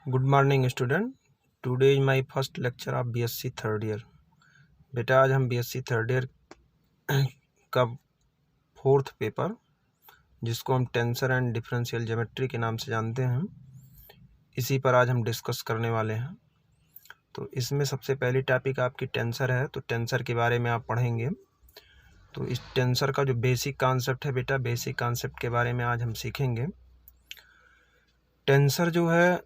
Good morning student. Today is my first lecture of BSc third year. बेटा आज हम BSc third year का fourth paper, जिसको हम टेंसर एंड डिफरेंशियल ज्योमेट्री के नाम से जानते हैं, इसी पर आज हम डिस्कस करने वाले हैं। तो इसमें सबसे पहली टॉपिक आपकी टेंसर है, तो टेंसर के बारे में आप पढ़ेंगे। तो इस टेंसर का जो बेसिक कॉन्सेप्ट है बेटा, बेसिक कॉन्सेप्ट के बारे में आज हम सीखेंगे। टेंसर जो है,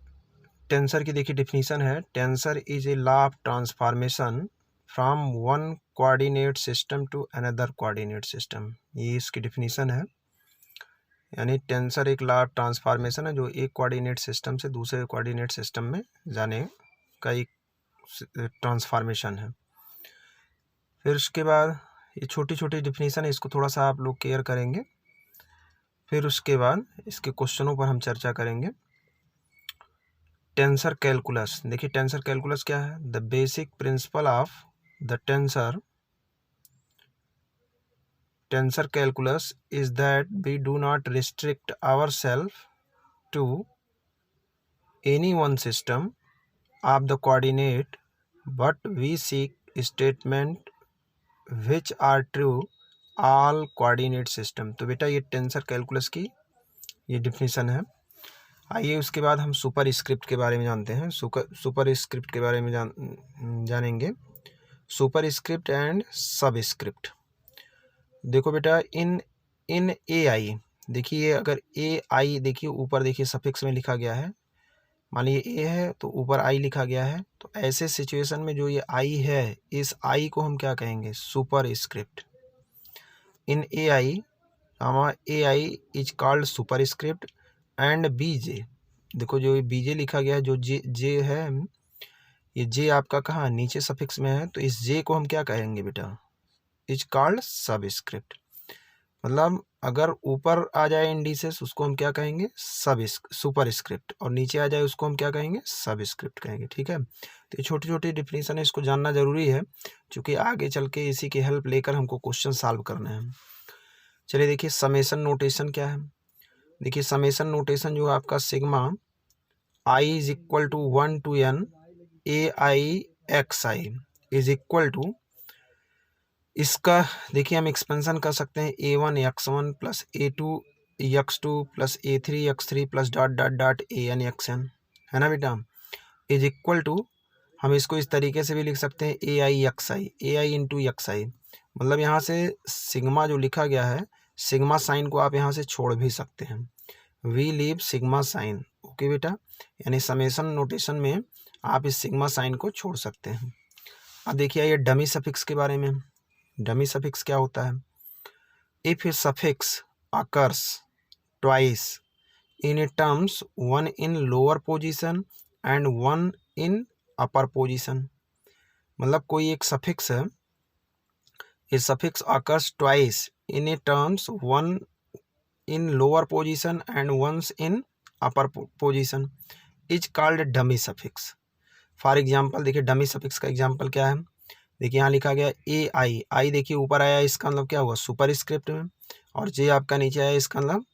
टेंसर की देखिए डिफिनीशन है, tensor is a law of transformation from one coordinate system to another coordinate system. ये इसकी डिफिनीशन है। यानी टेंसर एक लॉ ऑफ ट्रांसफॉर्मेशन है जो एक कोऑर्डिनेट सिस्टम से दूसरे कोऑर्डिनेट सिस्टम में जाने का एक ट्रांसफॉर्मेशन है। फिर उसके बाद ये छोटी छोटी डिफिनीशन है, इसको थोड़ा सा आप लोग केयर करेंगे। फिर उसके बाद इसके क्वेश्चनों पर हम चर्चा करेंगे। टेंसर कैलकुलस, देखिए टेंसर कैलकुलस क्या है। The basic principle of the tensor calculus is that we do not restrict ourselves to any one system of the coordinate, but we seek statement which are true all coordinate system। तो बेटा ये tensor calculus की ये definition है। आइए उसके बाद हम सुपर स्क्रिप्ट के बारे में जानते हैं। सुपर स्क्रिप्ट के बारे में जानेंगे। सुपर स्क्रिप्ट एंड सब स्क्रिप्ट। देखो बेटा इन इन ए आई, देखिए अगर ए आई देखिए ऊपर देखिए सफिक्स में लिखा गया है, मान लीजिए ए है तो ऊपर आई लिखा गया है, तो ऐसे सिचुएशन में जो ये आई है, इस आई को हम क्या कहेंगे? Superscript. In a i is called superscript and b j. देखो जो ये बी जे लिखा गया है, जो जे है, ये जे आपका कहाँ नीचे सफिक्स में है, तो इस जे को हम क्या कहेंगे बेटा? इज कॉल्ड सब स्क्रिप्ट। मतलब अगर ऊपर आ जाए इंडिसेस उसको हम क्या कहेंगे? सुपर स्क्रिप्ट, और नीचे आ जाए उसको हम क्या कहेंगे? सब स्क्रिप्ट कहेंगे। ठीक है, तो ये छोटी छोटी डिफिनीशन है, इसको जानना जरूरी है, क्योंकि आगे चल के इसी की हेल्प लेकर हमको क्वेश्चन सॉल्व करने हैं। चलिए देखिए समेशन नोटेशन क्या है। देखिए समेशन नोटेशन जो आपका sigma i is equal to 1 to n a i x i is equal to, इसका देखिए हम एक्सपेंशन कर सकते हैं a1x1 plus a2x2 plus a3x3 plus dot dot dot an है ना बेटा, इज इक्वल टू, हम इसको इस तरीके से भी लिख सकते हैं ai इंटू एक्स आई। मतलब यहाँ से सिग्मा जो लिखा गया है, सिग्मा साइन को आप यहाँ से छोड़ भी सकते हैं। We leave sigma sign. Okay बेटा, यानी समेशन नोटेशन में आप इस सिग्मा साइन को छोड़ सकते हैं। अब देखिए ये डमी सफिक्स के बारे में। डमी सफिक्स क्या होता है? If a suffix occurs twice in terms, one in lower position and one in upper position. मतलब कोई एक सफिक्स है, a suffix occurs twice in a terms, one in lower position and once in upper position, is called dummy suffix. For example देखिए dummy suffix का example क्या है। देखिए यहाँ लिखा गया ए आई, आई देखिए ऊपर आया, इसका मतलब क्या हुआ? सुपर स्क्रिप्ट में, और जे आपका नीचे आया, इसका मतलब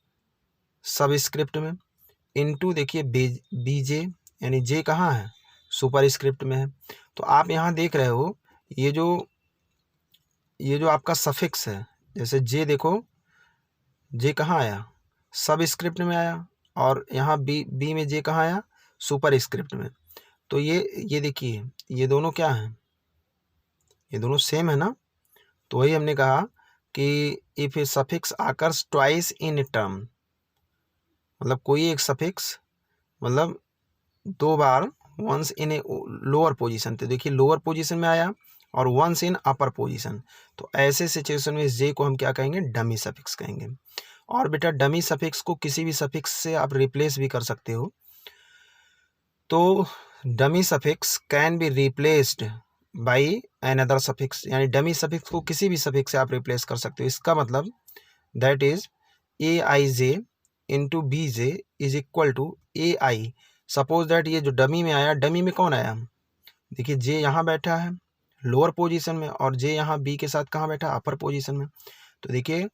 सब स्क्रिप्ट में, इनटू देखिए बी जे, यानी जे कहाँ है? सुपर स्क्रिप्ट में है। तो आप यहाँ देख रहे हो ये जो आपका सफिक्स है, जैसे जे देखो, जे कहाँ आया? सब स्क्रिप्ट में आया, और यहाँ बी में जे कहाँ आया? सुपर स्क्रिप्ट में। तो ये देखिए ये दोनों क्या हैं? ये दोनों सेम है ना। तो वही हमने कहा कि if a suffix occurs twice in term, मतलब कोई एक सफिक्स मतलब दो बार once in a lower position, तो देखिए लोअर पोजीशन में आया, और वंस इन अपर पोजीशन, तो ऐसे सिचुएशन में जे को हम क्या कहेंगे? डमी सफिक्स कहेंगे। और बेटा डमी सफिक्स को किसी भी सफिक्स से आप रिप्लेस भी कर सकते हो। तो dummy suffix can be replaced by another suffix, यानी डमी सफिक्स को किसी भी सफिक्स से आप रिप्लेस कर सकते हो। इसका मतलब that is a i J into b j is equal to a i. Suppose that ये जो डमी में आया, डमी में कौन आया? देखिए जे यहाँ बैठा है लोअर पोजीशन में, और जे यहाँ बी के साथ कहाँ बैठा? अपर पोजीशन में। तो देखिए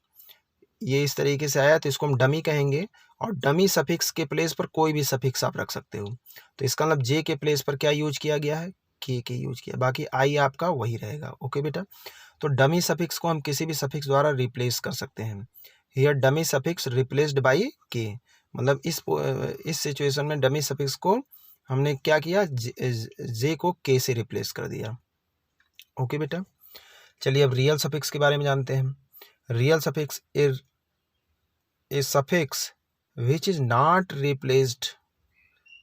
ये इस तरीके से आया तो इसको हम डमी कहेंगे, और डमी सफिक्स के प्लेस पर कोई भी सफिक्स आप रख सकते हो। तो इसका मतलब जे के प्लेस पर क्या यूज किया गया है, के यूज किया, बाकी आई आपका वही रहेगा। ओके बेटा, तो डमी सफिक्स को हम किसी भी सफिक्स द्वारा रिप्लेस कर सकते हैं। Here dummy suffix replaced by के, मतलब इस सिचुएशन में डमी सफिक्स को हमने क्या किया, जे को के से रिप्लेस कर दिया। ओके बेटा, चलिए अब रियल सफिक्स के बारे में जानते हैं। Real suffix is a suffix which is not replaced,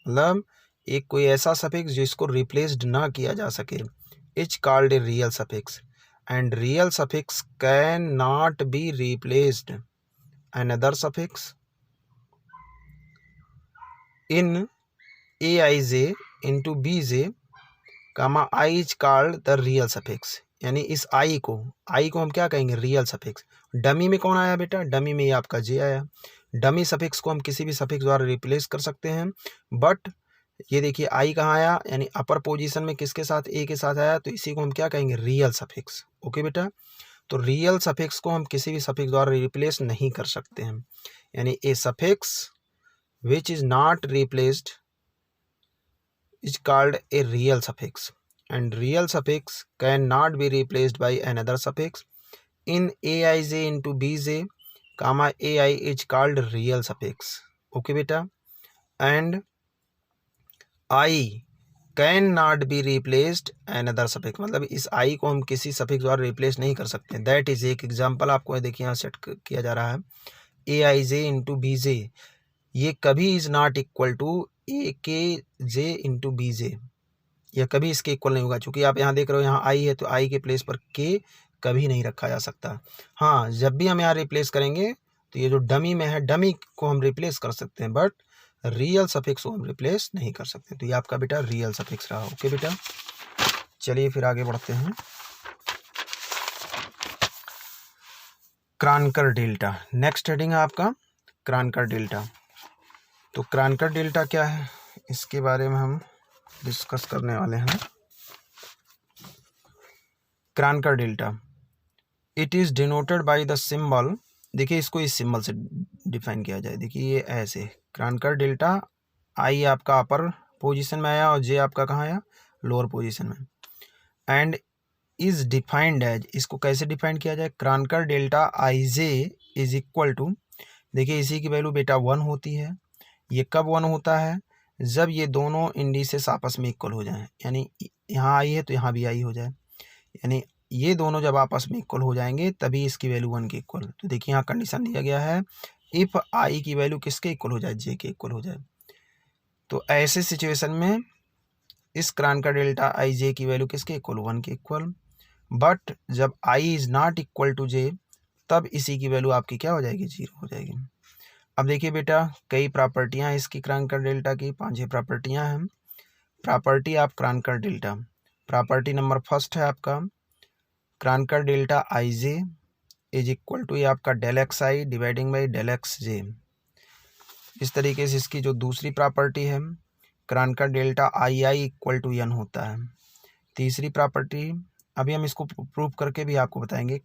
मतलब एक कोई ऐसा सफिक्स जिसको रिप्लेस्ड ना किया जा सके, is called a real suffix, and real suffix can not be replaced another suffix in aij into bj, I is called the real suffix। यानी इस आई को हम क्या कहेंगे, रियल सफिक्स। डमी में कौन आया बेटा, डमी में ये आपका जे आया। डमी सफिक्स को हम किसी भी सफिक्स द्वारा रिप्लेस कर सकते हैं, बट ये देखिए आई कहाँ आया, यानी अपर पोजीशन में किसके साथ, ए के साथ आया, तो इसी को हम क्या कहेंगे, रियल सफिक्स। ओके बेटा, तो रियल सफिक्स को हम किसी भी सफिक्स द्वारा रिप्लेस नहीं कर सकते हैं, यानी a suffix which is not replaced is called a real suffix, and real suffix can not be replaced by another suffix in aij into bj, ai is called real suffix. Okay बेटा, and I can not be replaced another suffix, मतलब इस आई को हम किसी suffix द्वारा replace नहीं कर सकते। दैट इज एक एग्जांपल आपको देखिए यहाँ सेट किया जा रहा है, ए आई जे इंटू बी जे, ये कभी इज नॉट इक्वल टू ए के जे इंटू बी जे, यह कभी इसके इक्वल नहीं होगा। चूंकि आप यहाँ देख रहे हो यहाँ आई है, तो आई के प्लेस पर के कभी नहीं रखा जा सकता। हाँ, जब भी हम यहाँ रिप्लेस करेंगे तो ये जो डमी में है, डमी को हम रिप्लेस कर सकते हैं, बट रियल सफिक्स को हम रिप्लेस नहीं कर सकते। तो ये आपका बेटा रियल सफिक्स रहा। ओके बेटा, चलिए फिर आगे बढ़ते हैं। क्रानकर डेल्टा, नेक्स्ट हेडिंग है आपका क्रानकर डेल्टा। तो क्रानकर डेल्टा क्या है, इसके बारे में हम डिस्कस करने वाले हैं। Kronecker delta, it is denoted by the symbol, देखिए इसको इस सिंबल से डिफाइन किया जाए। देखिए ये ऐसे, क्रानकर डेल्टा, आई आपका अपर पोजीशन में आया और जे आपका कहाँ आया, लोअर पोजीशन में, एंड इज डिफाइंड एज, इसको कैसे डिफाइन किया जाए, Kronecker delta I J is equal to, देखिए इसी की वैल्यू बेटा 1 होती है। ये कब 1 होता है, जब ये दोनों इंडिसेस आपस में इक्वल हो जाएं, यानी यहाँ आई है तो यहाँ भी आई हो जाए, यानी ये दोनों जब आपस में इक्वल हो जाएंगे तभी इसकी वैल्यू 1 के इक्वल। तो देखिए यहाँ कंडीशन दिया गया है, इफ आई की वैल्यू किसके इक्वल हो जाए, जे के इक्वल हो जाए। तो ऐसे सिचुएशन में इस क्रानकर डेल्टा आई जे की वैल्यू किसके इक्वल, 1 के इक्वल। बट जब I is not equal to जे, तब इसी की वैल्यू आपकी क्या हो जाएगी, 0 हो जाएगी। अब देखिए बेटा, कई प्रॉपर्टियां हैं इसकी क्रानकर डेल्टा की, 5 प्रॉपर्टियां हैं। Property of Kronecker delta, property number first है आपका, Kronecker delta I J is equal to ये आपका del x I dividing by del x J. इस तरीके से इसकी जो दूसरी प्रॉपर्टी है, Kronecker delta I I equal to N होता है। तीसरी प्रॉपर्टी, अभी हम इसको प्रूव करके भी आपको बताएंगे।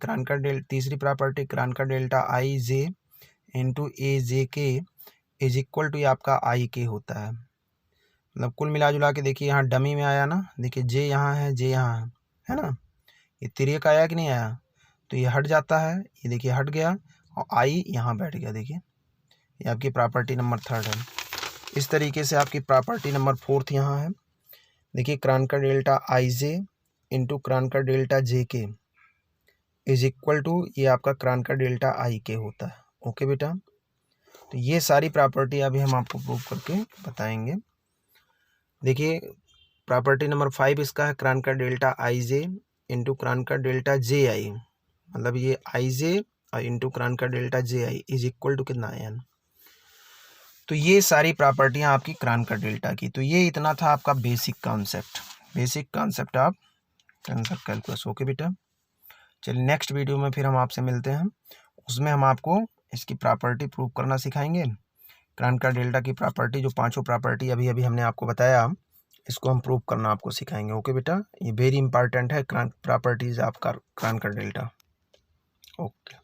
तीसरी property, Kronecker delta I J into A J K is equal to ये आपका आई के होता है। मतलब कुल मिला जुला के देखिए यहाँ डमी में आया ना, देखिए जे यहाँ है, जे यहाँ है ना, ये तिरक आया कि नहीं आया, तो ये हट जाता है, ये देखिए हट गया, और आई यहाँ बैठ गया। देखिए ये आपकी प्रॉपर्टी नंबर 3 है। इस तरीके से आपकी प्रॉपर्टी नंबर 4 यहाँ है। देखिए Kronecker delta I J into Kronecker delta J K is equal to ये आपका क्रानकर डेल्टा आई के होता है। ओके बेटा, तो ये सारी प्रॉपर्टी अभी हम आपको प्रूव करके बताएंगे। देखिए प्रॉपर्टी नंबर 5 इसका है, Kronecker delta I J into Kronecker delta J I, मतलब ये आई जे और into Kronecker delta J I is equal to कितना, एन। तो ये सारी प्रॉपर्टियां आपकी क्रानकर डेल्टा की। तो ये इतना था आपका basic concept of tensor calculus. Okay बेटा, चलिए नेक्स्ट वीडियो में फिर हम आपसे मिलते हैं, उसमें हम आपको इसकी प्रॉपर्टी प्रूव करना सिखाएंगे। क्रानकर डेल्टा की प्रॉपर्टी, जो 5 प्रॉपर्टी अभी हमने आपको बताया, इसको हम प्रूव करना आपको सिखाएंगे। ओके बेटा, ये वेरी इंपॉर्टेंट है properties of Kronecker delta. Okay.